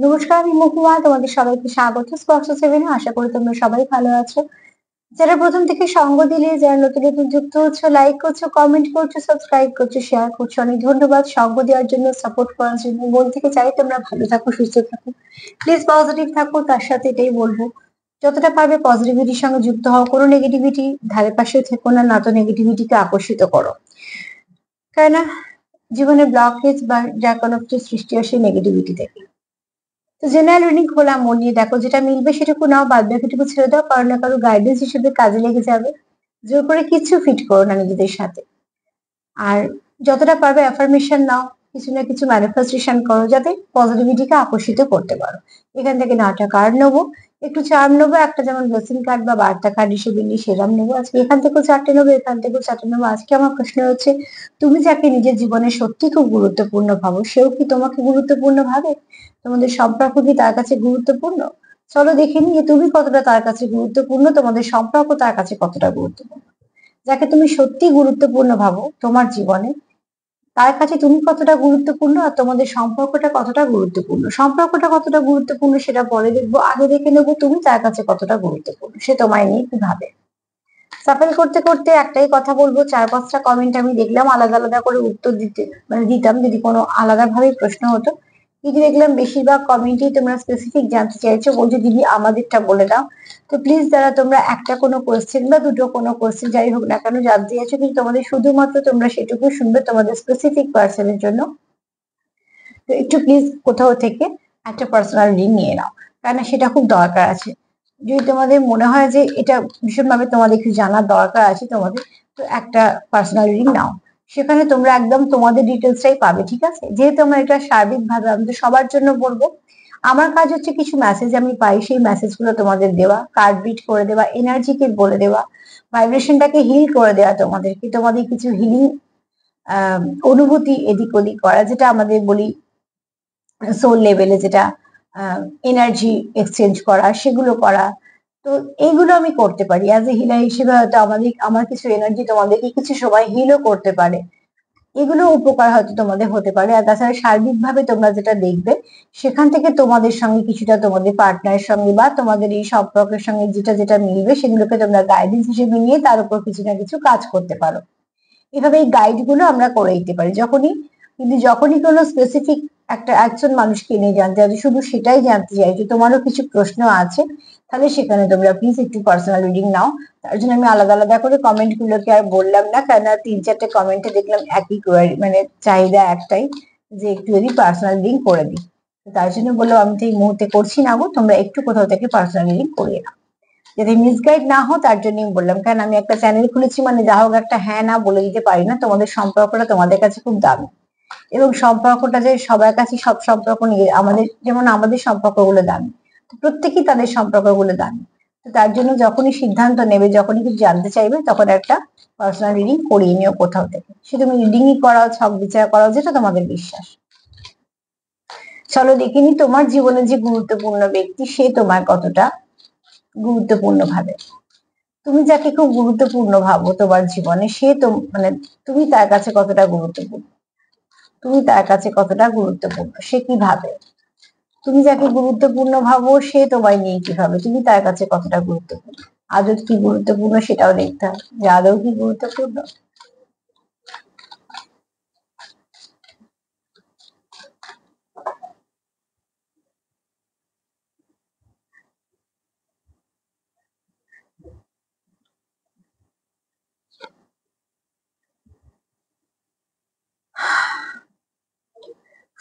নমস্কার, আমি মহুয়া। তোমাদের সবাইকে স্বাগত স্পর্শ সেভেনে। আশা করি তোমরা সবাই ভালো আছো। যারা প্রথম থেকে সঙ্গ দিলে, যারা নতুন নতুন যুক্ত হচ্ছে, লাইক করছো, কমেন্ট করছো, সাবস্ক্রাইব করছো, শেয়ার করছো, অনেক ধন্যবাদ সঙ্গ দেওয়ার জন্য, সাপোর্ট করার জন্য। মন থেকে চাই তোমরা ভালো থাকো, সুস্থ থাকো, প্লিজ পজিটিভ থাকো। তার সাথে এটাই বলবো, যতটা পারবে পজিটিভিটির সঙ্গে যুক্ত হও। কোনো নেগেটিভিটি ধারে পাশে থেকো না, না তো নেগেটিভিটিকে আকর্ষিত করো। কেননা জীবনে ব্লকেজ বা যা কোনো কিছু সৃষ্টি হয় সেই নেগেটিভিটি থেকে। তো জেনারেল রিডিং খোলা মন নিয়ে দেখো, যেটা মিলবে সেটুকু নাও, বাদ বাকিটুকু ছেড়ে দাও। কারো না কারো গাইডেন্স হিসেবে কাজে লেগে যাবে। জোর করে কিছু ফিট করো না নিজেদের সাথে। আর যতটা পারবে অ্যাফার্মেশন নাও, কিছু না কিছু ম্যানিফেস্টেশন করো, যাতে পজিটিভিটিকে আকর্ষিত করতে পারো। এখান থেকে 9টা কার্ড নেবো, একটু চার্ম নেবো, একটা যেমন ব্লেসিং কার্ড বা বার্তা কার্ড হিসেবে নিই সেরাম নেবো। আজকে এখান থেকেও 4টে নেবো, এখান থেকেও 4টে নেবো। আজকে আমার প্রশ্ন হচ্ছে, তুমি যাকে নিজের জীবনে সত্যি খুব গুরুত্বপূর্ণ ভাবো, সেও কি তোমাকে গুরুত্বপূর্ণ ভাবে? তোমাদের সম্পর্ক কি তার কাছে গুরুত্বপূর্ণ? চলো দেখে নিই যে তুমি কতটা তার কাছে গুরুত্বপূর্ণ, তোমাদের সম্পর্ক তার কাছে কতটা গুরুত্বপূর্ণ। যাকে তুমি সত্যি গুরুত্বপূর্ণ ভাবো তোমার জীবনে, তার কাছে তুমি কতটা গুরুত্বপূর্ণ, আর তোমাদের সম্পর্কটা কতটা গুরুত্বপূর্ণ। সম্পর্কটা কতটা গুরুত্বপূর্ণ সেটা পরে দেখবো, আগে দেখে নেবো তুমি তার কাছে কতটা গুরুত্বপূর্ণ, সে তোমায় নিয়ে কি ভাবে। সাফেল করতে করতে একটাই কথা বলবো, 4-5টা কমেন্ট আমি দেখলাম, আলাদা আলাদা করে উত্তর দিতে দিতাম যদি কোনো আলাদা ভাবে প্রশ্ন হতো। কিন্তু দেখলাম বেশিরভাগ কমেন্টেই তোমরা স্পেসিফিক জানতে চাইছো, বলছো দিদি আমাদেরটা বলে দাও। তো প্লিজ যারা তোমরা একটা কোনো কোয়েশ্চেন বা দুটো কোনো কোয়েশ্চেন যাই হোক না কেন জানতে চাইছো, কিন্তু তোমাদের শুধুমাত্র তোমরা সেটুকু শুনবে তোমাদের স্পেসিফিক পার্সনের জন্য। তো একটু প্লিজ কোথাও থেকে একটা পার্সোনাল রিডিং নিয়ে নাও, কারণ সেটা খুব দরকার আছে। যদি তোমাদের মনে হয় যে এটা ভীষণভাবে তোমাদের কিছু জানার দরকার আছে তোমাদের, তো একটা পার্সোনাল রিডিং নাও। সেখানে তোমরা একদম তোমাদের ডিটেলসটাই পাবে, ঠিক আছে? যেহেতু আমরা এটা সার্বিকভাবে, আমি তো সবার জন্য বলবো। আমার কাজ হচ্ছে কিছু মেসেজ আমি পাই, সেই মেসেজগুলো তোমাদের দেওয়া, কার্ড বিট করে দেওয়া, এনার্জিকে বলে দেওয়া, ভাইব্রেশনটাকে হিল করে দেওয়া, তোমাদেরকে তোমাদের কিছু হিলিং অনুভূতি এদিক ওদিক করা, যেটা আমাদের বলি সোল লেভেলে, যেটা এনার্জি এক্সচেঞ্জ করা, সেগুলো করা। তো এইগুলো আমি করতে পারি অ্যাজ এ হিলার হিসেবে। হয়তো আমার কিছু এনার্জি তোমাদেরকে কিছু সময় হিলও করতে পারে, এগুলো উপকার হয়তো তোমাদের হতে পারে। আর তাছাড়া সার্বিকভাবে তোমরা যেটা দেখবে, সেখান থেকে তোমাদের সঙ্গে কিছুটা তোমাদের পার্টনারের সঙ্গে বা তোমাদের এই সম্পর্কের সঙ্গে যেটা যেটা মিলবে, সেগুলোকে তোমরা গাইডেন্স হিসেবে নিয়ে তার উপর কিছু না কিছু কাজ করতে পারো। এভাবে এই গাইড গুলো আমরা করে দিতে পারি যখনই। কিন্তু যখনই কোনো স্পেসিফিক একটা একজন মানুষকে নিয়ে জানতে চাইছো, শুধু সেটাই জানতে চাইছো, তোমারও কিছু প্রশ্ন আছে, তাহলে সেখানে তোমরা প্লিজ একটু পার্সোনাল রিডিং নাও। তার জন্য আমি আলাদা আলাদা করে কমেন্ট গুলোকে আর বললাম না, কেন 3-4টে কমেন্টে দেখলাম একই কোয়ারি, মানে চাহিদা একটাই, যে একটু যদি পার্সোনাল রিডিং করে দিই। তার জন্য বললাম আমি তো এই মুহূর্তে করছি না গো, তোমরা একটু কোথাও থেকে পার্সোনাল রিডিং করিয়ে নাও, যাতে মিসগাইড না হও। তার জন্যই বললাম, কারণ আমি একটা চ্যানেল খুলেছি, মানে যা হোক একটা হ্যাঁ না বলে দিতে পারি না। তোমাদের সম্পর্কটা তোমাদের কাছে খুব দামি, এবং সম্পর্কটা যে সবার কাছে সব সম্পর্ক নিয়ে, আমাদের যেমন আমাদের সম্পর্কগুলো দামি, তো প্রত্যেকেই তাদের সম্পর্কগুলো দামি। তো তার জন্য যখনই সিদ্ধান্ত নেবে, যখনই কিছু জানতে চাইবে, তখন একটা পার্সোনাল রিডিং করিয়ে নিও কোথাও থেকে। সে তুমি রিডিংই করাও, ছক বিচার করাও, যেটা তোমাদের বিশ্বাস। চলো দেখিনি তোমার জীবনে যে গুরুত্বপূর্ণ ব্যক্তি, সে তোমার কতটা গুরুত্বপূর্ণ ভাবে। তুমি যাকে খুব গুরুত্বপূর্ণ ভাবো তোমার জীবনে, সে তো মানে তুমি তার কাছে কতটা গুরুত্বপূর্ণ, তুমি তার কাছে কতটা গুরুত্বপূর্ণ, সে কি ভাবে। তুমি যাকে গুরুত্বপূর্ণ ভাবো, সে তোমায় নিয়ে কি ভাবে, তুমি তার কাছে কতটা গুরুত্বপূর্ণ। আদৌ কি গুরুত্বপূর্ণ সেটাও দেখতে হবে, যে আদৌ কি গুরুত্বপূর্ণ।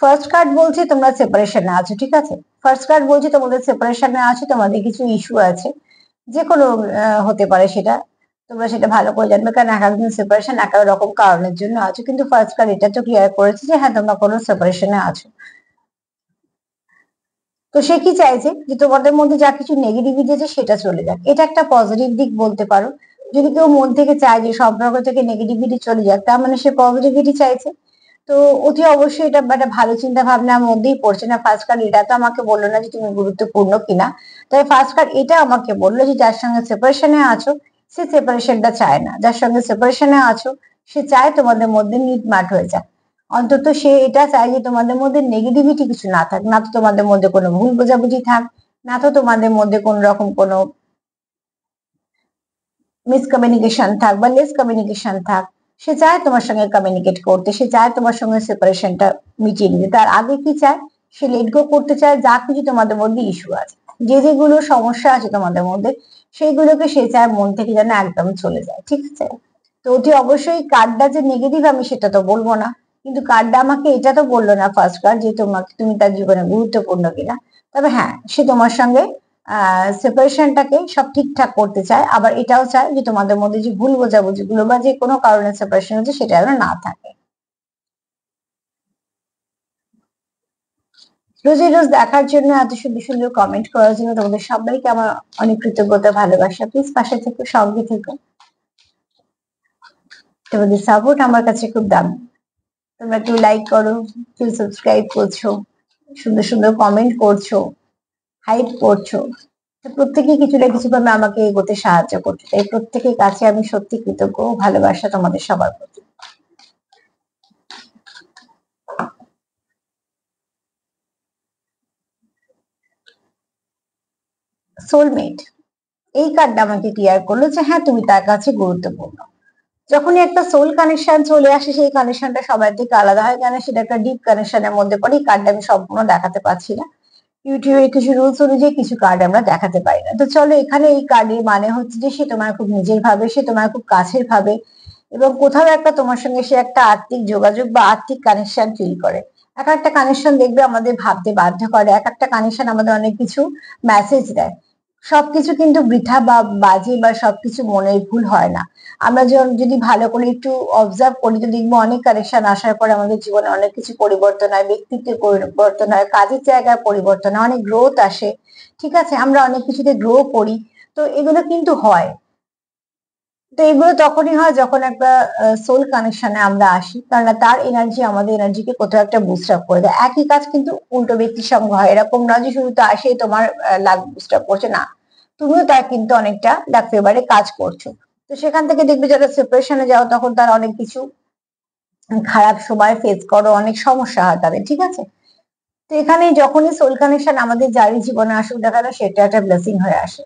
ফার্স্ট কার্ড বলছে তোমরা সেপারেশনে আছো, ঠিক আছে? ফার্স্ট কার্ড বলছে তোমাদের সেপারেশনে আছো, তোমাদের কিছু ইস্যু আছে, যে কোনো হতে পারে সেটা। তোমরা সেটা ভালো করে জানবে, কারণ এক একদিন সেপারেশন এক এক রকম কারণের জন্য আছো। কিন্তু ফার্স্ট কার্ড এটা তো ক্লিয়ার করেছে যে হ্যাঁ তোমরা কোনো সেপারেশনে আছো। তো সে কি চাইছে, যে তোমাদের মধ্যে যা কিছু নেগেটিভিটি আছে সেটা চলে যাক, এটা একটা পজিটিভ দিক বলতে পারো। যদি কেউ মন থেকে চায় যে সম্পর্ক থেকে নেগেটিভিটি চলে যাক, তার মানে সে পজিটিভিটি চাইছে। তো অতি অবশ্যই এটা একটা ভালো চিন্তা ভাবনার মধ্যেই পড়ছে। না, ফার্স্ট কার্ড এটা তো আমাকে বললো না যে তুমি গুরুত্বপূর্ণ কিনা, তাই ফার্স্ট কার্ড এটা আমাকে বললো যে যার সঙ্গে সেপারেশনে আছো, সে সেপারেশনটা চায় না। যার সঙ্গে সেপারেশনে আছো, সে চায় তোমাদের মধ্যে মিটমাট হয়ে যাক। অন্তত সে এটা চায় যে তোমাদের মধ্যে নেগেটিভিটি কিছু না থাক, না তো তোমাদের মধ্যে কোনো ভুল বোঝাবুঝি থাক, না তো তোমাদের মধ্যে কোন রকম কোনো মিসকমিউনিকেশন থাক বা লেস কমিউনিকেশন থাক। সে চায় তোমার সঙ্গে কমিউনিকেট করতে, সে চায় তোমার সঙ্গে সেপারেশনটা মিটিয়ে নিতে। তার আগে কি চায়, সে লেট গো করতে চায় যা কিছু তোমাদের মধ্যে ইস্যু আছে, যেগুলো সমস্যা আছে তোমাদের মধ্যে, সেইগুলোকে সে চায় মন থেকে যেন একদম চলে যায়, ঠিক আছে। তো অতি অবশ্যই কার্ডটা যে নেগেটিভ আমি সেটা তো বলবো না, কিন্তু কার্ডটা আমাকে এটা তো বললো না ফার্স্ট কার্ড যে তোমাকে, তুমি তার জীবনে গুরুত্বপূর্ণ কিনা। তবে হ্যাঁ, সে তোমার সঙ্গে সেপারেশনটাকে সব ঠিকঠাক করতে চায়, আবার এটাও চায় যে তোমাদের মধ্যে যে ভুল বোঝাবুঝিগুলো বা যে কোনো কারণে সেপারেশন হচ্ছে সেটা যেন না থাকে। রোজ রোজ দেখার জন্য, এত সুন্দর সুন্দর কমেন্ট করার জন্য তোমাদের সবাইকে আমার অনেক কৃতজ্ঞতা, ভালোবাসা। প্লিজ পাশে থেকো, সঙ্গে থেকো। তোমাদের সাপোর্ট আমার কাছে খুব দামি। তোমরা কেউ লাইক করো, কেউ সাবস্ক্রাইব করছো, সুন্দর সুন্দর কমেন্ট করছো, হাইপ করছো, প্রত্যেকে কিছু না কিছু ভাবে আমাকে এগোতে সাহায্য করছে। তাই প্রত্যেকের কাছে আমি সত্যি কৃতজ্ঞ, ভালোবাসা তোমাদের সবার প্রতি। সোলমেট, এই কার্ডটা আমাকে ক্লিয়ার করলো যে হ্যাঁ, তুমি তার কাছে গুরুত্বপূর্ণ। যখনই একটা সোল কানেকশন চলে আসে, সেই কানেকশনটা সবার থেকে আলাদা হয়, কেন সেটা একটা ডিপ কানেকশনের মধ্যে পড়ে। এই কার্ডটা আমি সম্পূর্ণ দেখাতে পারছি না, ইউটিউবের কিছু রুলস অনুযায়ী কিছু কার্ড আমরা দেখাতে পারি না। তো চলো, এখানে এই কার্ডের মানে হচ্ছে যে সে তোমার খুব নিজের ভাবে, সে তোমার খুব কাছের ভাবে, এবং কোথাও একটা তোমার সঙ্গে সে একটা আর্থিক যোগাযোগ বা আর্থিক কানেকশন ফিল করে। এক একটা কানেকশন দেখবে আমাদের ভাবতে বাধ্য করে, এক একটা কানেকশন আমাদের অনেক কিছু মেসেজ দেয়। সবকিছু কিন্তু বৃথা বা বাজে বা সবকিছু মনের ভুল হয় না। আমরা যদি ভালো করে একটু অবজার্ভ করি তো দেখবো অনেক কানেকশন আসার পর আমাদের জীবনে অনেক কিছু পরিবর্তন হয়, ব্যক্তিত্বের পরিবর্তন হয়, কাজের জায়গায় পরিবর্তন হয়, অনেক গ্রোথ আসে, ঠিক আছে, আমরা অনেক কিছুতে গ্রো করি। তো এগুলো কিন্তু হয়। তো এগুলো তখনই হয় যখন একটা সোল কানেকশনে আমরা আসি, কারণ তার এনার্জি আমাদের এনার্জিকে কোথাও একটা বুস্ট আপ করে দেয়। একই কাজ কিন্তু উল্টো ব্যক্তির সঙ্গে হয়, এরকম না যে শুধু তো আসে তোমার লাক বুস্ট আপ করছে, না, তুমিও তার কিন্তু অনেকটা লাক ফেভারে কাজ করছো। তো সেখান থেকে দেখবে যারা সেপারেশনে যাও তখন তার অনেক কিছু খারাপ সময় ফেস করো, অনেক সমস্যা হয় তাদের, ঠিক আছে। তো এখানে যখনই সোল কানেকশন আমাদের যারই জীবনে আসুক না কেন, সেটা একটা ব্লেসিং হয়ে আসে।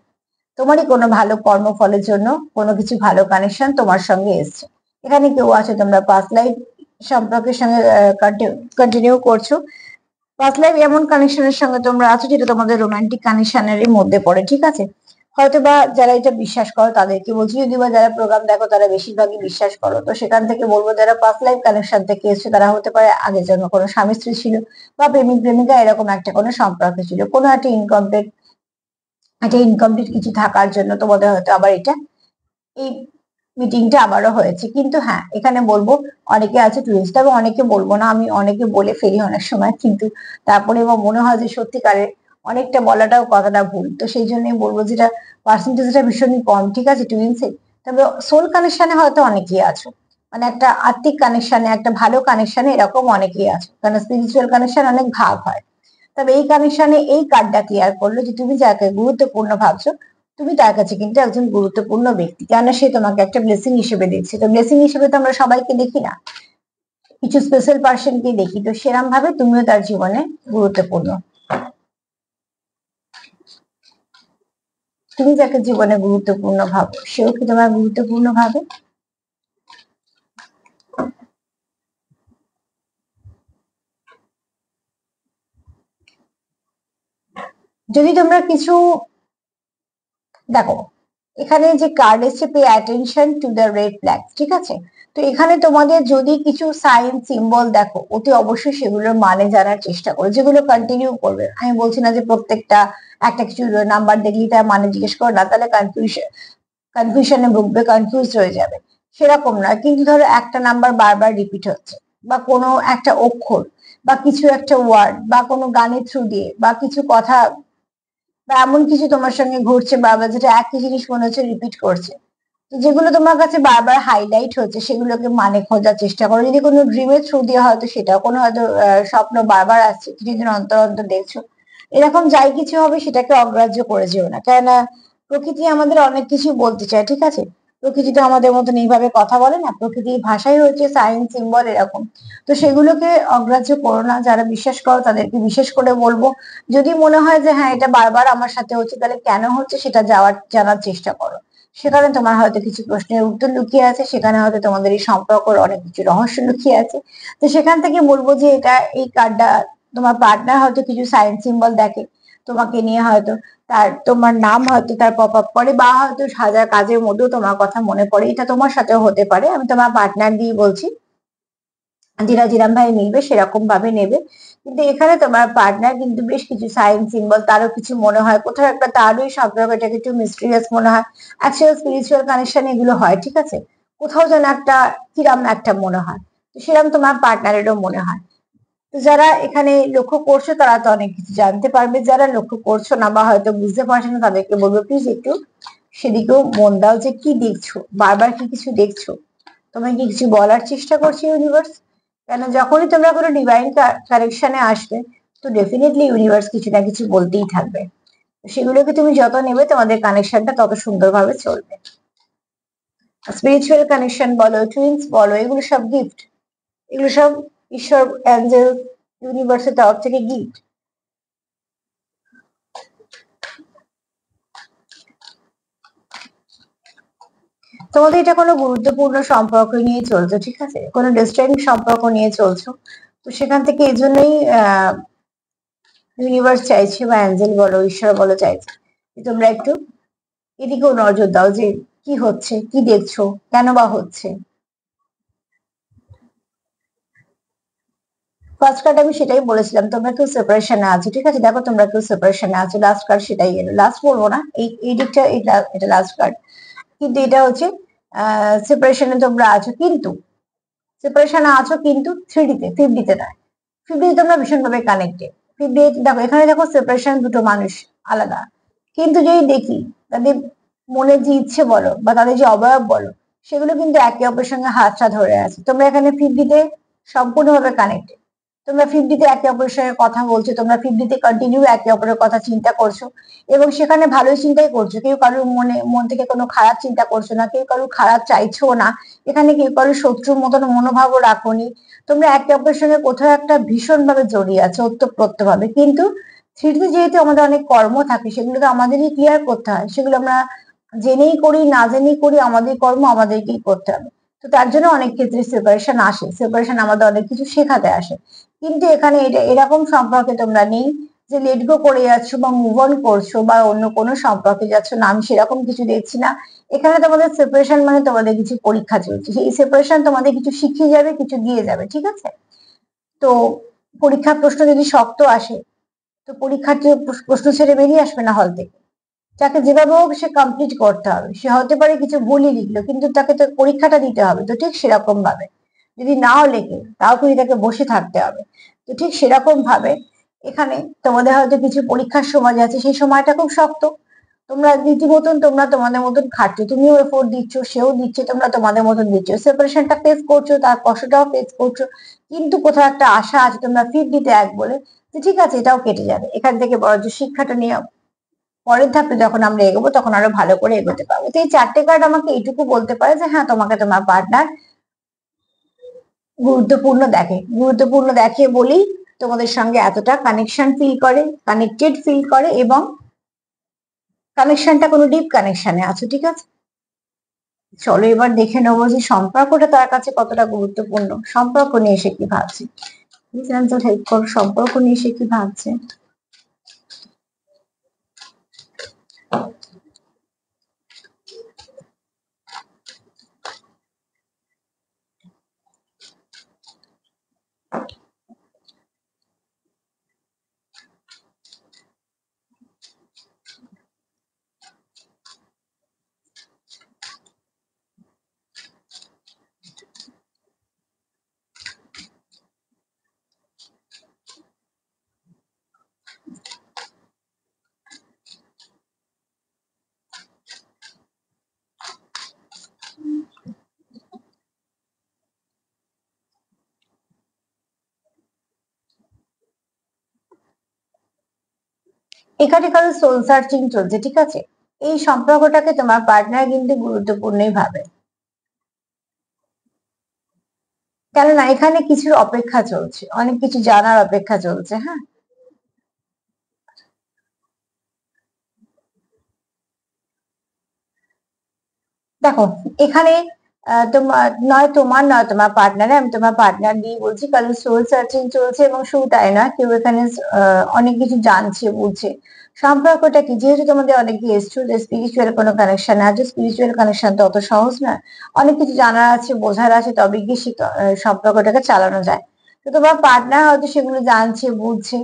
তোমারই কোনো ভালো কর্মফলের জন্য কোনো কিছু ভালো কানেকশন তোমার সঙ্গে এসছে। এখানে কেউ আছে তোমরা পাস্ট লাইফ সম্পর্কের সঙ্গে কন্টিনিউ করছো, পাস্ট লাইফ এমন কানেকশনের সঙ্গে তোমরা আছো যেটা তোমাদের রোমান্টিক কানেকশনের মধ্যে পড়ে, ঠিক আছে। হয়তো বা যারা এটা বিশ্বাস করো তাদেরকে বলছি, যদি বা যারা প্রোগ্রাম দেখো তারা বেশিরভাগই বিশ্বাস করো, তো সেখান থেকে বলবো যারা পাস্ট লাইফ কানেকশন থেকে এসছে তারা হতে পারে আগের জন্য কোনো স্বামী স্ত্রী ছিল, বা প্রেমিক প্রেমিকা এরকম একটা কোনো সম্পর্ক ছিল, কোনো একটা ইনকমপ্লিট কিছু থাকার জন্য তোমাদের হয়তো আবার এই মিটিংটা আবারও হয়েছে। কিন্তু হ্যাঁ, এখানে বলবো অনেকে আছে টুইস্ট, তবে অনেকে বলবো না, আমি অনেকে বলে ফেলি অনেক সময়, কিন্তু তারপরে আমার মনে হয় যে সত্যিকারের অনেকটা বলাটাও কথাটা ভুল, তো সেই জন্যই বলবো যেটা পার্সেন্টেজটা ভীষণই কম, ঠিক আছে, টুইন্সে। তবে সোল কানেকশনে হয়তো অনেকেই আছো, মানে একটা আত্মিক কানেকশনে, একটা ভালো কানেকশনে এরকম অনেকেই আছে, কারণ স্পিরিচুয়াল কানেকশন অনেক ভাগ হয়। তবে এই কানেকশনে এই কার্ডটা ক্লিয়ার করলো যে তুমি যাকে গুরুত্বপূর্ণ ভাবছো, তুমি তার কাছে কিন্তু একজন গুরুত্বপূর্ণ ব্যক্তি, কেননা সে তোমাকে একটা ব্লেসিং হিসেবে দেখছে। তো ব্লেসিং হিসেবে তো আমরা সবাইকে দেখি না, কিছু স্পেশাল পার্সনকে দেখি, তো সেরকম ভাবে তুমিও তার জীবনে গুরুত্বপূর্ণ। তুমি যাকে জীবনে গুরুত্বপূর্ণ ভাবো, সেও কি তোমার গুরুত্বপূর্ণ ভাবে? যদি তোমরা কিছু দেখো, এখানে যে কার্ড এসছে pay attention to the red flag, ঠিক আছে। তো এখানে তোমাদের যদি কিছু সাইন সিম্বল দেখো, অতি অবশ্যই সেগুলোর মানে জানার চেষ্টা করো, যেগুলো কন্টিনিউ করবে। আমি বলছি না যে প্রত্যেকটা একটা কিছু নাম্বার দেখলেই তার মানে জিজ্ঞেস করো না, তাহলে কনফিউশনে ভুগবে, কনফিউজ হয়ে যাবে, সেরকম না। কিন্তু ধরো একটা নাম্বার বারবার রিপিট হচ্ছে, বা কোনো একটা অক্ষর, বা কিছু একটা ওয়ার্ড, বা কোনো গানের থ্রু দিয়ে, বা কিছু কথা, বা এমন কিছু তোমার সঙ্গে ঘটছে বারবার, যেটা একই জিনিস মনে হচ্ছে রিপিট করছে, তো যেগুলো তোমার কাছে বারবার হাইলাইট হচ্ছে সেগুলোকে মানে খোঁজার চেষ্টা করো। যদি কোনো ড্রিমের থ্রু দিয়ে হয়তো সেটা কোনো হয়তো স্বপ্ন বারবার আসছে, কিছুদিন অন্তর অন্তর দেখছো, এরকম যাই কিছু হবে সেটাকে অগ্রাহ্য করে যেও না, কেননা প্রকৃতি আমাদের অনেক কিছু বলতে চায়, ঠিক আছে। প্রকৃতিটা আমাদের মতন এইভাবে কথা বলে না, প্রকৃতির ভাষাই হচ্ছে সাইন সিম্বল এরকম। তো সেগুলোকে অগ্রাহ্য করো না, যারা বিশ্বাস করো তাদেরকে বিশেষ করে বলবো, যদি মনে হয় যে হ্যাঁ এটা বারবার আমার সাথে হচ্ছে, তাহলে কেন হচ্ছে সেটা জানার চেষ্টা করো। সেখানে তোমার হয়তো কিছু প্রশ্নের উত্তর লুকিয়ে আছে, সেখানে হয়তো তোমাদের এই সম্পর্কের অনেক কিছু রহস্য লুকিয়ে আছে। তো সেখান থেকে বলবো যে এটা, এই কার্ডটা, তোমার পার্টনার হয়তো কিছু সাইন সিম্বল দেখে তোমাকে নিয়ে, হয়তো তোমার নাম হয়তো তার পপ আপ করে, বা হয়তো হাজার কাজের মধ্যেও তোমার কথা মনে পড়ে, এটা তোমার সাথেও হতে পারে। আমি তোমার পার্টনার দিয়ে বলছি, যেটা যেরকম ভাবে মিলবে সেরকম ভাবে নেবে। কিন্তু এখানে তোমার পার্টনার কিন্তু বেশ কিছু সাইন সিম্বল, তারও কিছু মনে হয় কোথাও একটা, তারই সম্পর্কটাকে একটু মিস্টিরিয়াস মনে হয়। অ্যাকচুয়াল স্পিরিচুয়াল কানেকশন এগুলো হয়, ঠিক আছে। কোথাও যেন একটা কিরাম একটা মনে হয়, তো সেরকম তোমার পার্টনারেরও মনে হয়। তো যারা এখানে লক্ষ্য করছো তারা তো অনেক কিছু জানতে পারবে, যারা লক্ষ্য করছো না বা হয়তো বুঝতে পারছো না তাদেরকে বলবো প্লিজ একটু সেদিকেও মন দাও, যে কি দেখছো, বারবার কি কিছু দেখছো, তোমায় কি কিছু বলার চেষ্টা করছে ইউনিভার্স। কেন যখনই তোমরা কোনো ডিভাইন কারেকশনে আসবে, তো ডেফিনেটলি ইউনিভার্স কিছু না কিছু বলতেই থাকবে। সেগুলোকে তুমি যত নেবে তোমাদের কানেকশনটা তত সুন্দরভাবে চলবে। স্পিরিচুয়াল কানেকশন বলো, টুইন্স বলো, এগুলো সব গিফট, এগুলো সব ঈশ্বর, অ্যাঞ্জেল, ইউনিভার্সের তরফ থেকে গিফট। তোমাদের এটা কোনো গুরুত্বপূর্ণ সম্পর্ক নিয়ে চলছো, ঠিক আছে, কোনো ডিস্টেন্ট সম্পর্ক নিয়ে চলছো। তো সেখান থেকে এই জন্যই ইউনিভার্স চাইছে, বা অ্যাঞ্জেল বলো, ঈশ্বর বলো, চাইছে যে তোমরা একটু এদিকেও নজর দাও, যে কি হচ্ছে, কি দেখছো, কেন বা হচ্ছে। ফার্স্ট কার্ড আমি সেটাই বলেছিলাম, তোমরা কেউ সেপারেশনে আছো, ঠিক আছে, দেখো তোমরা কেউ সেপারেশনে আছো, লাস্ট কার্ড সেটাই এলো, লাস্ট বলবো না, এই দিকটা, এটা লাস্ট কার্ড। কিন্তু এটা হচ্ছে সেপারেশনে তোমরা আছো, কিন্তু সেপারেশনে আছো কিন্তু 3D তে, 5D তে নয়। 5D তে তোমরা ভীষণভাবে কানেক্টেড। 5D দেখো, এখানে দেখো সেপারেশন, দুটো মানুষ আলাদা, কিন্তু যদি দেখি তাদের মনের যে ইচ্ছে বলো বা তাদের যে অবয়ব বলো, সেগুলো কিন্তু একে অপরের সঙ্গে হাতটা ধরে আছে। তোমরা এখানে 5D তে সম্পূর্ণভাবে কানেক্টেড। তোমরা 5D তে একে অপরের সঙ্গে কথা বলছো, তোমরা 5D তে কন্টিনিউ একে অপরের কথা চিন্তা করছো, এবং সেখানে ভালোই চিন্তাই করছো, কেউ কারোর মন থেকে কোনো খারাপ চিন্তা করছো না, কেউ কারোর খারাপ চাইছো না, এখানে কেউ কারোর শত্রুর মতন মনোভাবও রাখোনি। তোমরা একে অপরের সঙ্গে কোথাও একটা ভীষণ ভাবে জড়িয়ে আছো, ওতপ্রোত ভাবে। কিন্তু 3D যেহেতু আমাদের অনেক কর্ম থাকে, সেগুলো তো আমাদেরই ক্লিয়ার করতে হয়, সেগুলো আমরা জেনেই করি না জেনেই করি, আমাদের কর্ম আমাদেরকেই করতে হবে। তো তার জন্য অনেক ক্ষেত্রে সেপারেশন আসে, সেপারেশন আমাদের অনেক কিছু শেখাতে আসে। কিন্তু এখানে এটা এরকম সম্পর্কে তোমরা নেই যে লেট গো করে যাচ্ছ বা মুভ অন করছো বা অন্য কোনো সম্পর্কে যাচ্ছ না, আমি সেরকম কিছু দেখছি না। এখানে তোমাদের সেপারেশন মানে তোমাদের কিছু পরীক্ষা চলছে, সেই সেপারেশন তোমাদের কিছু শিখিয়ে যাবে, কিছু দিয়ে যাবে, ঠিক আছে। তো পরীক্ষার প্রশ্ন যদি শক্ত আসে, তো পরীক্ষার্থী প্রশ্ন ছেড়ে বেরিয়ে আসবে না হল থেকে। তাকে যেভাবে হোক সে কমপ্লিট করতে হবে, সে হতে পারে কিছু ভুলই লিখলো, কিন্তু তাকে তো পরীক্ষাটা দিতে হবে, তো ঠিক সেরকম ভাবে যদি নাও লেখে তাও কিন্তু তাকে বসে থাকতে হবে। তো ঠিক সেরকম ভাবে এখানে তোমাদের হয়তো কিছু পরীক্ষার সময় আছে, সেই সময়টা খুব শক্ত। তোমরা রীতিমতন তোমরা তোমাদের মতন খাটছো, তুমিও এফোর্ট দিচ্ছ, সেও দিচ্ছে, তোমরা তোমাদের মতন দিচ্ছ, সেপারেশনটা ফেস করছো, তার কষ্টটাও ফেস করছো। কিন্তু কোথাও একটা আশা আছে, তোমরা 5D তে এক বলে, যে ঠিক আছে এটাও কেটে যাবে, এখান থেকে বরঞ্চ শিক্ষাটা নিয়ে পরের ধাপে যখন আমরা এগোবো তখন আরো ভালো করে এগোতে পারবো। তো এই চারটে কার্ড আমাকে এইটুকু বলতে পারে যে হ্যাঁ, তোমাকে তোমার পার্টনার গুরুত্বপূর্ণ দেখে বলেই তোমাদের সঙ্গে এতটা কানেকশন ফিল করে, কানেক্টেড ফিল করে, এবং কানেকশনটা কোনো ডিপ কানেকশনে আছো, ঠিক আছে। চলো এবার দেখে নেবো যে সম্পর্কটা তার কাছে কতটা গুরুত্বপূর্ণ, সম্পর্ক নিয়ে সে কি ভাবছে। প্লিজ অ্যান্সার হেল্প করো, সম্পর্ক নিয়ে সে কি ভাবছে। এখানে কারো সোল সার্চিং চলছে, ঠিক আছে। এই সম্পর্কটাকে তোমার পার্টনার কিন্তু গুরুত্বপূর্ণই ভাবে, কেননা এখানে কিছুর অপেক্ষা চলছে, অনেক কিছু জানার অপেক্ষা চলছে। হ্যাঁ, দেখো এখানে তোমার নয়, তোমার নয় তোমার পার্টনারে, আমি তোমার পার্টনার দিয়ে বলছি, কারণ সোল সার্চিং চলছে এবং শুধু তাই না, কেউ এখানে অনেক কিছু জানছে, বুঝছে সম্পর্কটা কি। যেহেতু তোমাদের অনেক গেস্ট, স্পিরিচুয়াল কোনো কানেকশন আছে, স্পিরিচুয়াল কানেকশন তো অত সহজ না, অনেক কিছু জানার আছে, বোঝার আছে, তবে গিয়ে সে সম্পর্কটাকে চালানো যায়। তো তোমার পার্টনার হয়তো সেগুলো জানছে, বুঝছে,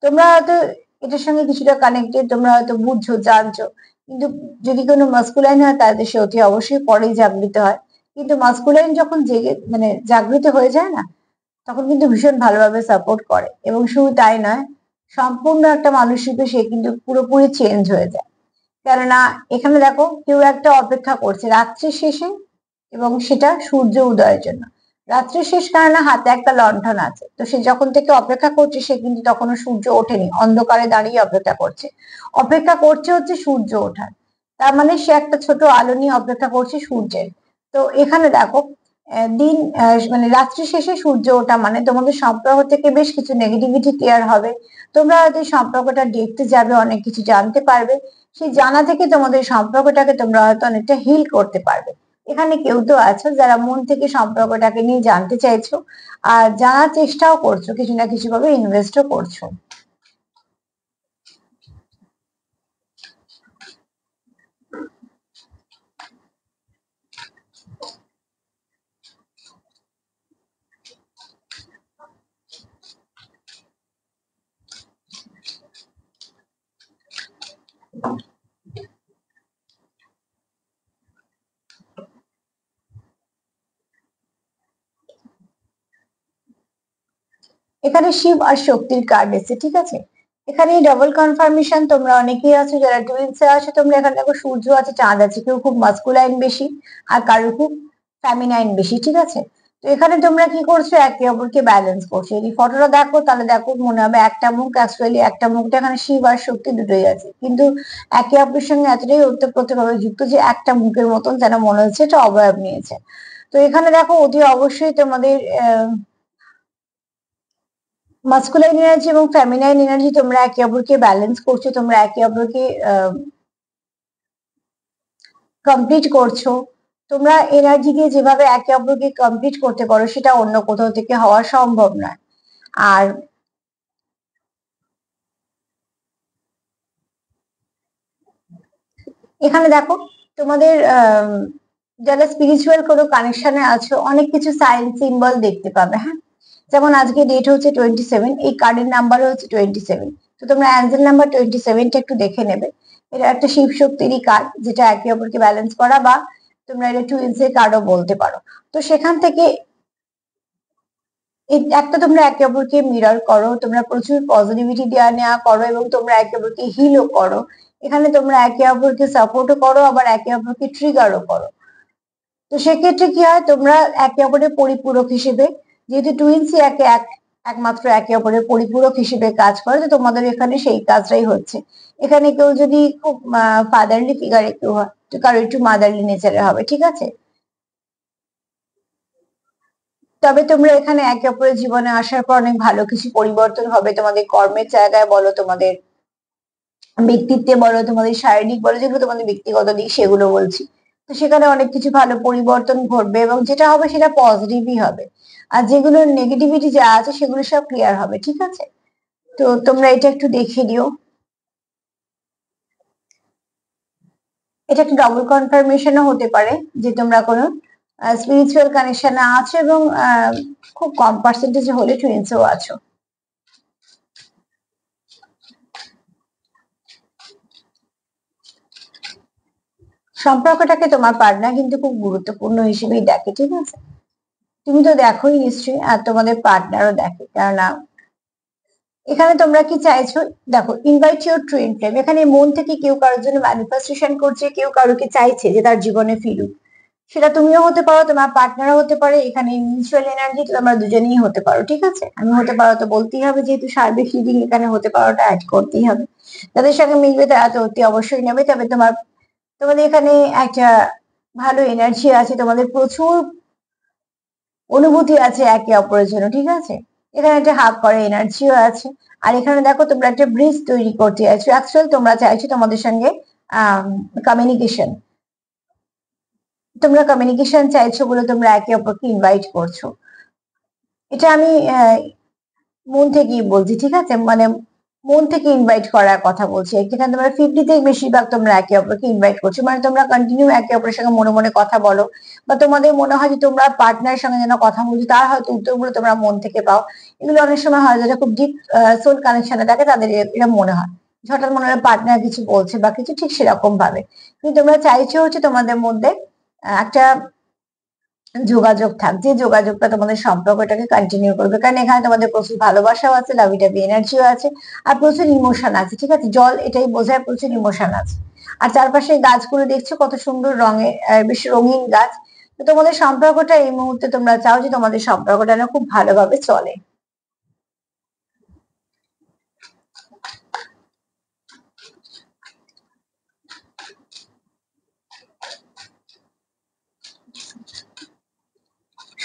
তোমরা হয়তো এটার সঙ্গে কিছুটা কানেক্টেড, তোমরা হয়তো বুঝছো, জানছো, কিন্তু যদি কোনো মাস্কুলাইন হয় তাহলে সে অতি অবশ্যই পরেই জাগৃত হয়। কিন্তু মাস্কুলাইন যখন জেগে মানে জাগৃত হয়ে যায় না, তখন কিন্তু ভীষণ ভালোভাবে সাপোর্ট করে, এবং শুধু তাই নয়, সম্পূর্ণ একটা মানুষ রূপে সে কিন্তু পুরোপুরি চেঞ্জ হয়ে যায়। কেননা এখানে দেখো কেউ একটা অপেক্ষা করছে রাত্রি শেষে, এবং সেটা সূর্য উদয়ের জন্য। রাত্রি শেষ, কেননা হাতে একটা লণ্ঠন আছে, তো সে যখন থেকে অপেক্ষা করছে সে কিন্তু তখনো সূর্য ওঠেনি, অন্ধকারে দাঁড়িয়ে অপেক্ষা করছে। অপেক্ষা করছে হচ্ছে সূর্য ওঠার, তার মানে সে একটা ছোট আলো নিয়ে অপেক্ষা করছে সূর্যের। তো এখানে দেখো দিন মানে রাত্রি শেষে সূর্য ওঠা মানে তোমাদের সম্পর্ক থেকে বেশ কিছু নেগেটিভিটি ক্লিয়ার হবে। তোমরা হয়তো এই সম্পর্কটা দেখতে যাবে, অনেক কিছু জানতে পারবে, সেই জানা থেকে তোমাদের সম্পর্কটাকে তোমরা হয়তো অনেকটা হিল করতে পারবে। এখানে কেউ তো আছো যারা মন থেকে সম্পর্কটাকে নিয়ে জানতে চাইছো, আর জানার চেষ্টাও করছো, কিছু না কিছু ভাবে ইনভেস্টও করছো। এখানে শিব আর শক্তির কার্ড এসেছে, ঠিক আছে। এখানে ডবল কনফার্মেশন, তোমরা অনেকেই আছো যারা টুইন্স আছো, তোমরা এখানে দেখো সূর্য আছে, চাঁদ আছে, কেউ খুব মাস্কুলাইন বেশি আর কারো খুব ফ্যামিনাইন বেশি, ঠিক আছে। তো এখানে তোমরা কি করছো, একে অপরকে ব্যালেন্স করছো। যদি ফটোটা দেখো তাহলে দেখো মনে হবে একটা মুখ, অ্যাকচুয়ালি একটা মুখটা এখানে শিব আর শক্তি দুটোই আছে, কিন্তু একে অপরের সঙ্গে এতটাই ওতপ্রোতভাবে যুক্ত যে একটা মুখের মতন যেন মনে হচ্ছে এটা অবয়ব নিয়েছে। তো এখানে দেখো অতি অবশ্যই তোমাদের মাস্কুলাইন এনার্জি এবং ফেমিনাইন এনার্জি তোমরা একে অপরকে ব্যালেন্স করছো, তোমরা একে অপরকে কমপ্লিট করছো। তোমরা এনার্জি দিয়ে যেভাবে একে অপরকে কমপ্লিট করতে পারো সেটা অন্য কোথাও থেকে হওয়া সম্ভব নয়। আর এখানে দেখো তোমাদের যারা স্পিরিচুয়াল কোনো কানেকশনে আছো, অনেক কিছু সাইন সিম্বল দেখতে পাবে। হ্যাঁ, যেমন আজকে ডেট হচ্ছে 27, এই কার্ডের নাম্বার হচ্ছে 27। তো তোমরা অ্যাঞ্জেল নাম্বার 27টা একটু দেখে নেবে। এটা একটা শিব শক্তিরই কার্ড, যেটা একে অপরকে ব্যালেন্স করা, বা তোমরা এটা টুইন্স এর কার্ডও বলতে পারো। তো সেখান থেকে একটা তোমরা একে অপরকে মিরর করো, তোমরা প্রচুর পজিটিভিটি দেওয়া নেওয়া করো, এবং তোমরা একে অপরকে হিলও করো। এখানে তোমরা একে অপরকে সাপোর্টও করো, আবার একে অপরকে ট্রিগারও করো। তো সেক্ষেত্রে কি হয়, তোমরা একে অপরের পরিপূরক হিসেবে, যেহেতু টুইন্সই একমাত্র একে অপরের পরিপূরক হিসেবে কাজ করে, তো তোমাদের এখানে সেই কাজটাই হচ্ছে। এখানে কেউ যদি খুব ফাদারলি ফিগারে কেউ হয়, তো কারো একটু মাদারলি নেচারে হবে, ঠিক আছে। তবে তোমরা এখানে একে অপরের জীবনে আসার পর অনেক ভালো কিছু পরিবর্তন হবে, তোমাদের কর্মের জায়গায় বলো, তোমাদের ব্যক্তিত্বে বলো, তোমাদের শারীরিক বলো, যেগুলো তোমাদের ব্যক্তিগত দিক সেগুলো বলছি। তো সেখানে অনেক কিছু ভালো পরিবর্তন ঘটবে, এবং যেটা হবে সেটা পজিটিভই হবে। আর যেগুলো নেগেটিভিটি যা আছে সেগুলো সব ক্লিয়ার হবে, ঠিক আছে। তো তোমরা এটা একটু দেখে নিও। এটা একটা ডবল কনফার্মেশনও হতে পারে যে তোমরা কোনো স্পিরিচুয়াল কানেকশনে আছো, এবং খুব কম পার্সেন্টেজে হলে টুইন্সও আছো। সম্পর্কটাকে তোমার পার্টনার কিন্তু খুব গুরুত্বপূর্ণ হিসেবেই দেখে, ঠিক আছে। তুমি তো দেখোই নিশ্চয়ই, আর তোমাদের পার্টনারও দেখে, কেননা এখানে তোমরা কি চাইছো, দেখো ইনভাইট ইউর টুইন ফ্লেম, এখানে মন থেকে কেউ কারোর জন্য ম্যানিফেস্টেশন করছে, কেউ কারোকে চাইছে যে তার জীবনে ফিরুক। সেটা তুমিও হতে পারো, তোমার পার্টনারও হতে পারে, এখানে মিউচুয়াল এনার্জি তোমরা দুজনেই হতে পারো, ঠিক আছে। আমি হতে পারো তো বলতেই হবে, যেহেতু সার্বিক রিডিং, এখানে হতে পারোটা অ্যাড করতেই হবে। যাদের সঙ্গে মিলবে তারা তো অতি অবশ্যই নেবে, তবে তোমার তোমাদের এখানে একটা ভালো এনার্জি আছে, তোমাদের প্রচুর অনুভূতি আছে একে অপরের জন্য, ঠিক আছে। এখানে একটা হাফ করে এনার্জিও আছে। আর এখানে দেখো তোমরা একটা ব্রিজ তৈরি করতে চাইছো, অ্যাকচুয়ালি তোমরা চাইছো তোমাদের সঙ্গে কমিউনিকেশন, তোমরা কমিউনিকেশন চাইছো বলে তোমরা একে অপরকে ইনভাইট করছো। এটা আমি মন থেকেই বলছি, ঠিক আছে, মানে মন থেকে ইনভাইট করার কথা বলছি। এখানে তোমরা 50 থেকে বেশিরভাগ তোমরা একে অপরকে ইনভাইট করছো, মানে তোমরা কন্টিনিউ একে অপরের সঙ্গে মনে মনে কথা বলো, বা তোমাদের মনে হয় যে তোমরা পার্টনারের সঙ্গে যেন কথা বলছো, তার হয়তো উত্তরগুলো তোমরা মন থেকে পাও। এগুলো অনেক সময় হয় যারা খুব ডিপ সোল কানেকশনে থাকে তাদের এটা মনে হয়, হঠাৎ মনে হয় পার্টনার কিছু বলছে বা কিছু, ঠিক সেরকম ভাবে। কিন্তু তোমরা চাইছো হচ্ছে তোমাদের মধ্যে একটা যোগাযোগ থাক, যে যোগাযোগটা তোমাদের সম্পর্কটাকে কন্টিনিউ করবে, কারণ এখানে তোমাদের প্রচুর ভালোবাসাও আছে, লাভি টাভি এনার্জিও আছে, আর প্রচুর ইমোশন আছে, ঠিক আছে। জল এটাই বোঝায়, প্রচুর ইমোশন আছে। আর চারপাশে গাছগুলো দেখছো কত সুন্দর রঙের, বেশ রঙিন গাছ। তো তোমাদের সম্পর্কটা এই মুহূর্তে তোমরা চাও যে তোমাদের সম্পর্কটা না খুব ভালোভাবে চলে।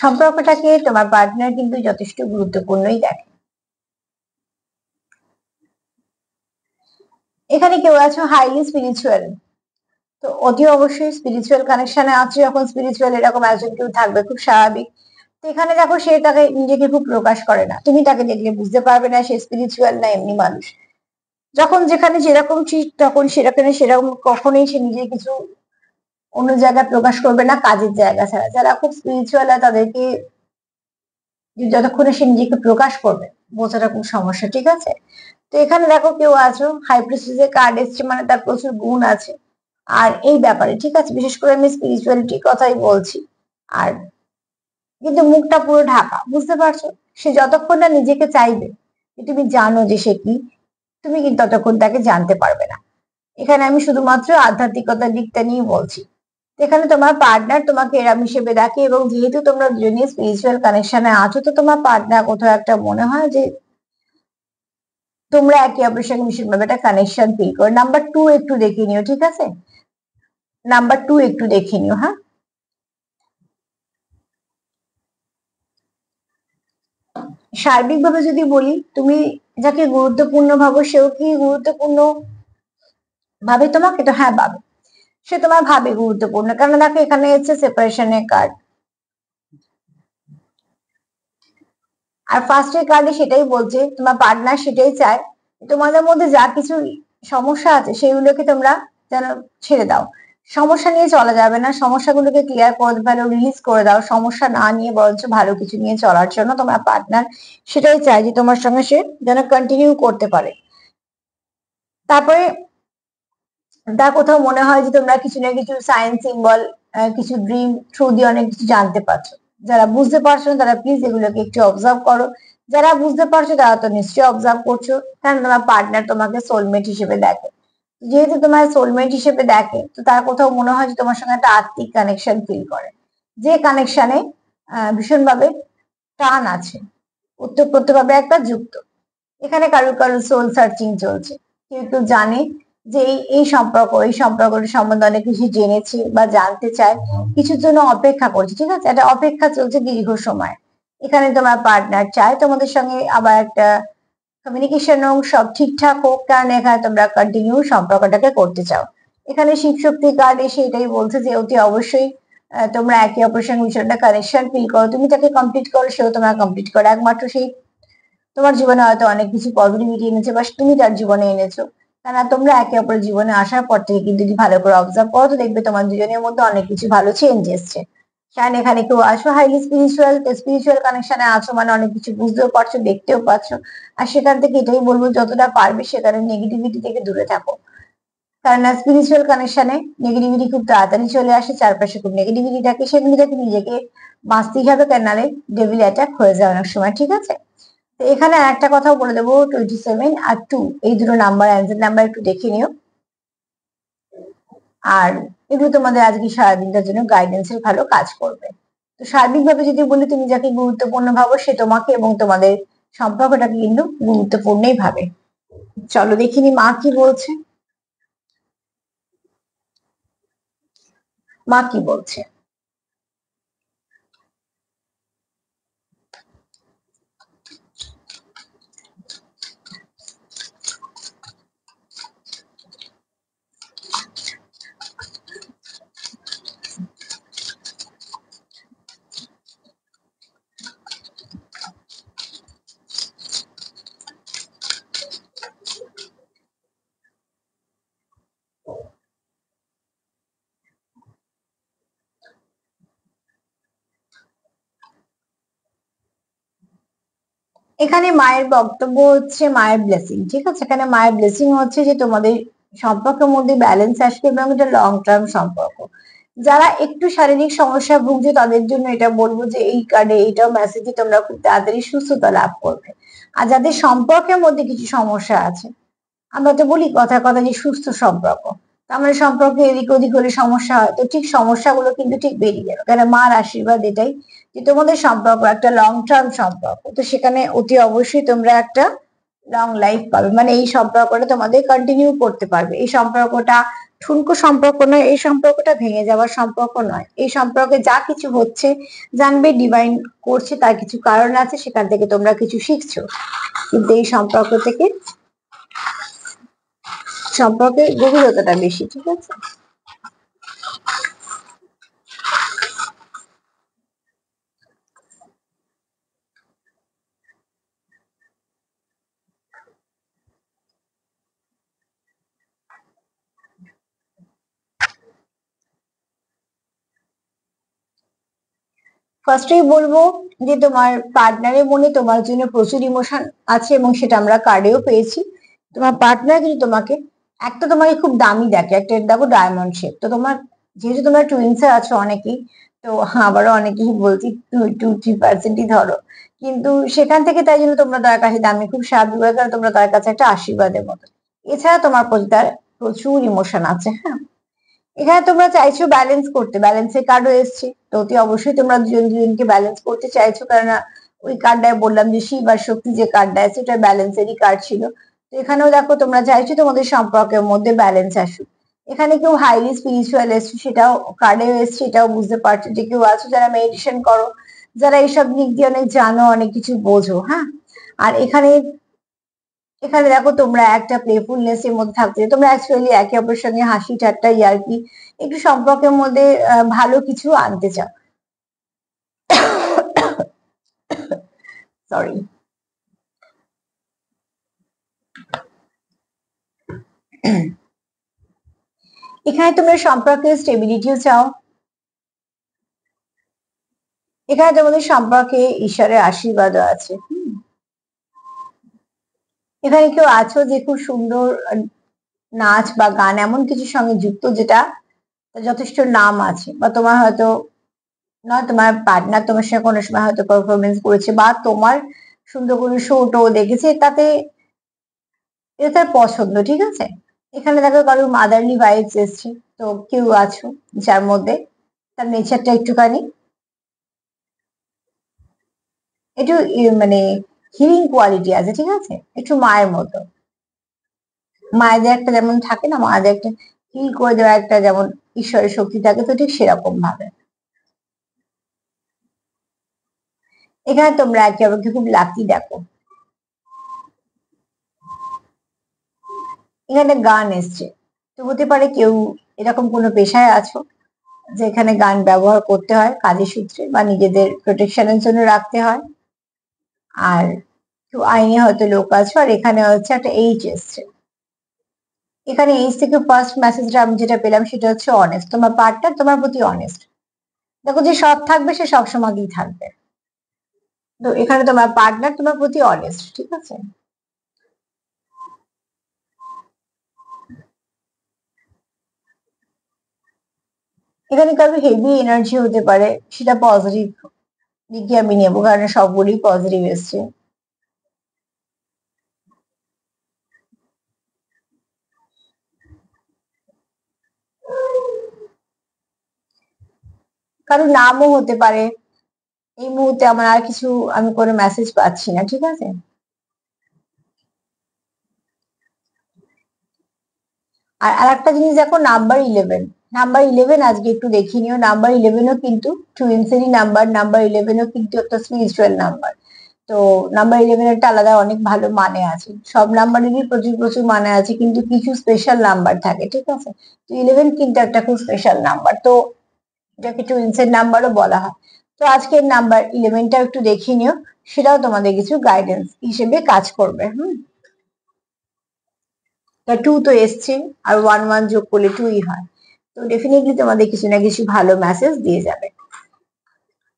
সম্পর্কটাকে তোমার পার্টনার কিন্তু যথেষ্ট গুরুত্বপূর্ণই দেখে। এখানে কেউ আছো হাইলি স্পিরিচুয়াল, তো অতি অবশ্যই স্পিরিচুয়াল কানেকশনে আছে, যখন স্পিরিচুয়াল এরকম একজন কেউ থাকবে খুব স্বাভাবিক। তো এখানে দেখো সে তাকে নিজেকে খুব প্রকাশ করে না, তুমি তাকে দেখলে বুঝতে পারবে না সে স্পিরিচুয়াল না এমনি মানুষ। যখন যেখানে যেরকম ঠিক তখন সেরকম সেরকম, কখনোই সে নিজে কিছু অন্য জায়গায় প্রকাশ করবে না কাজের জায়গা ছাড়া। যারা খুব স্পিরিচুয়াল হয় তাদেরকে যতক্ষণে সে নিজেকে প্রকাশ করবে বোঝাটা খুব সমস্যা, ঠিক আছে। তো এখানে দেখো কেউ আছো হাই প্রিস্টিজের কার্ড এসছে, মানে তার প্রচুর গুণ আছে। আর এই ব্যাপারে, ঠিক আছে, বিশেষ করে আমি স্পিরিচুয়ালিটির কথাই বলছি। আর কিন্তু মুখটা পুরো ঢাকা, বুঝতে পারছো। সে যতক্ষণ না নিজেকে চাইবে যে তুমি জানো যে সে কি, তুমি কিন্তু ততক্ষণ তাকে জানতে পারবে না। এখানে আমি শুধুমাত্র আধ্যাত্মিকতার দিকটা নিয়ে বলছি। এখানে তোমার পার্টনার তোমাকে এরম হিসেবে দেখে, এবং যেহেতু তোমরা দুজনেই স্পিরিচুয়াল কানেকশনে আছো, তো তোমার পার্টনার কোথাও একটা মনে হয় যে তোমরা একে অপরের সঙ্গে ভীষণভাবে একটা কানেকশন ফিল করো। নাম্বার 2 একটু দেখে নিও, ঠিক আছে, নাম্বার 2 একটু দেখে নিও, হ্যাঁ। সার্বিকভাবে যদি বলি, তুমি যাকে গুরুত্বপূর্ণ ভাবো সেও কি গুরুত্বপূর্ণ ভাবে তোমাকে? তো হ্যাঁ ভাবে, সে তোমার ভাবে গুরুত্বপূর্ণ, কারণ দেখো এখানে হচ্ছে সেপারেশনের কার্ড। আর ফার্স্টের কার্ডে সেটাই বলছে, তোমার পার্টনার সেটাই চায়, তোমাদের মধ্যে যা কিছু সমস্যা আছে সেগুলোকে তোমরা যেন ছেড়ে দাও। সমস্যা নিয়ে চলা যাবে না, সমস্যাগুলোকে ক্লিয়ার করে ফেলো, রিলিজ করে দাও, সমস্যা না নিয়ে বরঞ্চ ভালো কিছু নিয়ে চলার জন্য তোমার পার্টনার সেটাই চায়, যে তোমার সঙ্গে সে যেন কন্টিনিউ করতে পারে। তারপরে তার কোথাও মনে হয় যে তোমরা কিছু না কিছু সাইন সিম্বল, কিছু ড্রিম থ্রু দিয়ে অনেক কিছু জানতে পারছো। যারা বুঝতে পারছো না তারা প্লিজ এগুলোকে একটু অবজার্ভ করো, যারা বুঝতে পারছো তারা তো নিশ্চয়ই অবজার্ভ করছো, কারণ তোমার পার্টনার তোমাকে সোলমেট হিসেবে দেখে। যেহেতু তোমার সোলমেট হিসেবে দেখে, তো তার কোথাও মনে হয় যে তোমার সঙ্গে একটা আত্মিক কানেকশন ফিল করে, যে কানেকশনে ভীষণভাবে টান আছে, ওতপ্রোতভাবে একটা যুক্ত। এখানে কারোর কারোর সোল সার্চিং চলছে, কেউ কেউ জানে যে এই সম্পর্কটা সম্বন্ধে অনেক কিছু জেনেছে বা জানতে চায়, কিছুর জন্য অপেক্ষা করছে, ঠিক আছে, একটা অপেক্ষা চলছে দীর্ঘ সময়। এখানে তোমার পার্টনার চায় তোমাদের সঙ্গে আবার একটা কমিউনিকেশন হোক, সব ঠিকঠাক হোক, কারণ এখানে তোমরা কন্টিনিউ সম্পর্কটাকে করতে চাও। এখানে শিব শক্তি কার্ড এসে এটাই বলছে যে অতি অবশ্যই তোমরা একে অপরের সঙ্গে ভীষণটা কানেকশন ফিল করো, তুমি তাকে কমপ্লিট করো, সেও তোমার কমপ্লিট করো। একমাত্র সেই তোমার জীবনে হয়তো অনেক কিছু পজিটিভিটি এনেছে, বা তুমি তার জীবনে এনেছো। কেননা তোমরা একে অপরের জীবনে আসার পর থেকে কিন্তু যদি ভালো করে অবজার্ভ করো, তো দেখবে তোমার দুজনের মধ্যে অনেক কিছু ভালো চেঞ্জ এসছে। কারণ এখানে কেউ আসো হাইলি স্পিরিচুয়াল, স্পিরিচুয়াল কানেকশনে আছো, মানে অনেক কিছু বুঝতেও পারছো, দেখতেও পাচ্ছো। আর সেখান থেকে এটাই বলবো, যতটা পারবে সেখানে নেগেটিভিটি থেকে দূরে থাকো, কারণ স্পিরিচুয়াল কানেকশনে নেগেটিভিটি খুব তাড়াতাড়ি চলে আসে, চারপাশে খুব নেগেটিভিটি থাকে, সেগুলি থেকে নিজেকে বাঁচতেই হবে, কেন নাহলে ডেভিল অ্যাটাক হয়ে যায় অনেক সময়, ঠিক আছে। তো এখানে একটা কথাও বলে দেবো, 27 আর 2 এই দুটো নাম্বার অ্যান্সার নাম্বার একটু দেখে নিও। আর এগুলো তোমাদের আজকে সারাদিনটার জন্য গাইডেন্সের ভালো কাজ করবে। তো সার্বিকভাবে যদি বলি, তুমি যাকে গুরুত্বপূর্ণ ভাবো সে তোমাকে এবং তোমাদের সম্পর্কটাকে কিন্তু গুরুত্বপূর্ণই ভাবে। চলো দেখিনি মা কি বলছে। মা কি বলছে? এখানে মায়ের বক্তব্য হচ্ছে মায়ের ব্লেসিং, ঠিক আছে? এখানে মায়ের ব্লেসিং হচ্ছে যে তোমাদের সম্পর্কের মধ্যে ব্যালেন্স আসবে এবং এটা লং টার্ম সম্পর্ক। যারা একটু শারীরিক সমস্যা ভুগছে তাদের জন্য এটা বলবো যে এই কার্ডে এইটাও মেসেজে তোমরা খুব তাড়াতাড়ি সুস্থতা লাভ করবে। আর যাদের সম্পর্কের মধ্যে কিছু সমস্যা আছে, আমরা তো বলি কথা কথা যে সুস্থ সম্পর্ক, তো আমাদের সম্পর্কে এদিক ওদিক হলে সমস্যা হয়, তো ঠিক সমস্যাগুলো কিন্তু ঠিক বেরিয়ে গেল, কারণ মার আশীর্বাদ এটাই যে তোমাদের সম্পর্ক একটা লং টার্ম সম্পর্ক, তো সেখানে অতি অবশ্যই তোমরা একটা লং লাইফ পাবে, মানে এই সম্পর্কটা তোমাদের কন্টিনিউ করতে পারবে। এই সম্পর্কটা ঠুনকো সম্পর্ক নয়, এই সম্পর্কটা ভেঙে যাওয়ার সম্পর্ক নয়, এই সম্পর্কে যা কিছু হচ্ছে জানবে ডিভাইন করছে, তার কিছু কারণ আছে, সেখান থেকে তোমরা কিছু শিখছো, কিন্তু এই সম্পর্ক থেকে সম্পর্কের গভীরতাটা বেশি, ঠিক আছে? ফার্স্টেই বলবো যে তোমার পার্টনারের মনে তোমার জন্য প্রচুর ইমোশন আছে এবং সেটা আমরা কার্ডেও পেয়েছি। তোমার পার্টনার কিন্তু তোমাকে, একটা তোমাকে খুব দামি দেখে, একটা দেখো ডায়মন্ড শেপ, তো তোমার যেহেতু তোমরা টুইন্সে আছো অনেকেই, তো আবারও অনেকেই বলছি 2-3%ই ধরো, কিন্তু সেখান থেকে তাই জন্য তোমরা তার কাছে দামি খুব স্বাভাবিক, কারণ তোমরা তার কাছে একটা আশীর্বাদের মতো। এছাড়া তোমার প্রতি তার প্রচুর ইমোশন আছে, হ্যাঁ। এখানে তোমরা চাইছো ব্যালেন্স করতে, ব্যালেন্সের কার্ডও এসছে, তো অতি অবশ্যই তোমরা দুজন দুজনকে ব্যালেন্স করতে চাইছো, কারণ ওই কার্ডটায় বললাম যে শিব আর শক্তি যে কার্ডটা আছে ওটা ব্যালেন্সেরই কার্ড ছিল। তো এখানেও দেখো তোমরা চাইছো তোমাদের সম্পর্কের মধ্যে ব্যালেন্স আসুক। এখানে কেউ হাইলি স্পিরিচুয়াল এসছে সেটাও কার্ডেও এসছে, এটাও বুঝতে পারছো যে কেউ আছো যারা মেডিটেশন করো, যারা এইসব দিক দিয়ে অনেক জানো, অনেক কিছু বোঝো, হ্যাঁ। আর এখানে এখানে দেখো তোমরা একটা প্লেফুলনেস এর মধ্যে থাকতে, তোমরা অ্যাকচুয়ালি একে অপরের সঙ্গে হাসি ঠাট্টা ইয়ার্কি একটু সম্পর্কের মধ্যে ভালো কিছু আনতে চাও। সরি। এখানে তোমরা সম্পর্কে স্টেবিলিটিও চাও, এখানে তোমাদের সম্পর্কে ঈশ্বরের আশীর্বাদও আছে। এখানে কেউ আছো যে খুব সুন্দর নাচ বা গান এমন কিছুর সঙ্গে যুক্ত যেটা যথেষ্ট নাম আছে, বা তোমার হয়তো নয়, তোমার পার্টনার তোমার সঙ্গে কোনো সময় হয়তো পারফরমেন্স করেছে, বা তোমার সুন্দর কোনো শো টো দেখেছে, তাতে এটা তার পছন্দ, ঠিক আছে? এখানে দেখো কারোর মাদারলি ভাইবস এসছে, তো কেউ আছো যার মধ্যে তার নেচারটা একটুখানি একটু মানে হিলিং কোয়ালিটি আছে, ঠিক আছে? একটু মায়ের মতো, মায়েদের একটা যেমন থাকে না, মায়েদের একটা হিল করে দেওয়া একটা যেমন ঈশ্বরের শক্তি থাকে, তো ঠিক সেরকম ভাবে এখানে তোমরা একে অপরকে খুব লাকি দেখো। এখানে গান এসছে, তো হতে পারে কেউ এরকম কোনো পেশায় আছো যেখানে গান ব্যবহার করতে হয় কাজের সূত্রে বা নিজেদের প্রোটেকশনের জন্য রাখতে হয়। আর কেউ আইনে হয়তো লোক আছো, আর এখানে হচ্ছে একটা এইচ এসছে। এখানে এইচ থেকে ফার্স্ট মেসেজটা আমি যেটা পেলাম সেটা হচ্ছে অনেস্ট, তোমার পার্টনার তোমার প্রতি অনেস্ট। দেখো যে সৎ থাকবে সে সবসময়ই থাকবে, তো এখানে তোমার পার্টনার তোমার প্রতি অনেস্ট, ঠিক আছে? এখানে কারো হেভি এনার্জি হতে পারে, সেটা পজিটিভ দিকে আমি নেবো, কারণ সবগুলোই পজিটিভ এসছে। কারো নামও হতে পারে। এই মুহূর্তে আমার আর কিছু, আমি কোনো মেসেজ পাচ্ছি না, ঠিক আছে? আর আরেকটা জিনিস দেখো, নাম্বার 11 আজকে একটু দেখে নিও। নাম্বার 11ও কিন্তু টুইন্সেরই নাম্বার। নাম্বার 11ও কিন্তু একটা স্পিরিচুয়াল নাম্বার। তো নাম্বার 11 একটা আলাদা অনেক ভালো মানে আছে। সব নাম্বারেরই প্রচুর প্রচুর মানে আছে, কিন্তু কিছু স্পেশাল নাম্বার থাকে, ঠিক আছে? তো 11 কিন্তু একটা খুব স্পেশাল নাম্বার, তো এটাকে টুইন্সের নাম্বারও বলা হয়। তো আজকের নাম্বার 11টা একটু দেখে নিও, সেটাও তোমাদের কিছু গাইডেন্স হিসেবে কাজ করবে। তা 2 তো এসছে, আর 1 1 যোগ করলে 2ই হয়। তো ডেফিনেটলি তোমাদের কিছু না কিছু ভালো মেসেজ দিয়ে যাবে।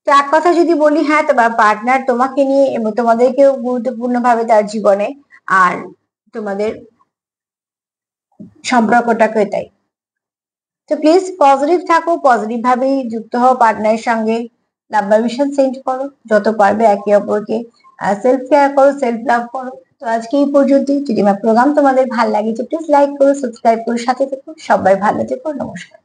তো এক কথা যদি বলি, হ্যাঁ, তোমার পার্টনার তোমাকে নিয়ে এবং তোমাদেরকেও গুরুত্বপূর্ণ ভাবে তার জীবনে, আর তোমাদের সম্পর্কটাকে তাই। তো প্লিজ পজিটিভ থাকো, পজিটিভ ভাবেই যুক্ত হও পার্টনারের সঙ্গে। লাভ ভাইব্রেশন সেন্ড করো, যত পারবে একে অপরকে সেলফ কেয়ার করো, সেলফ লাভ করো। তো আজকে এই পর্যন্তই। যদি আমার প্রোগ্রাম তোমাদের ভালো লাগে তো প্লিজ লাইক করো, সাবস্ক্রাইব করো, সাথে থেকো। সবাই ভালো থেকো, নমস্কার।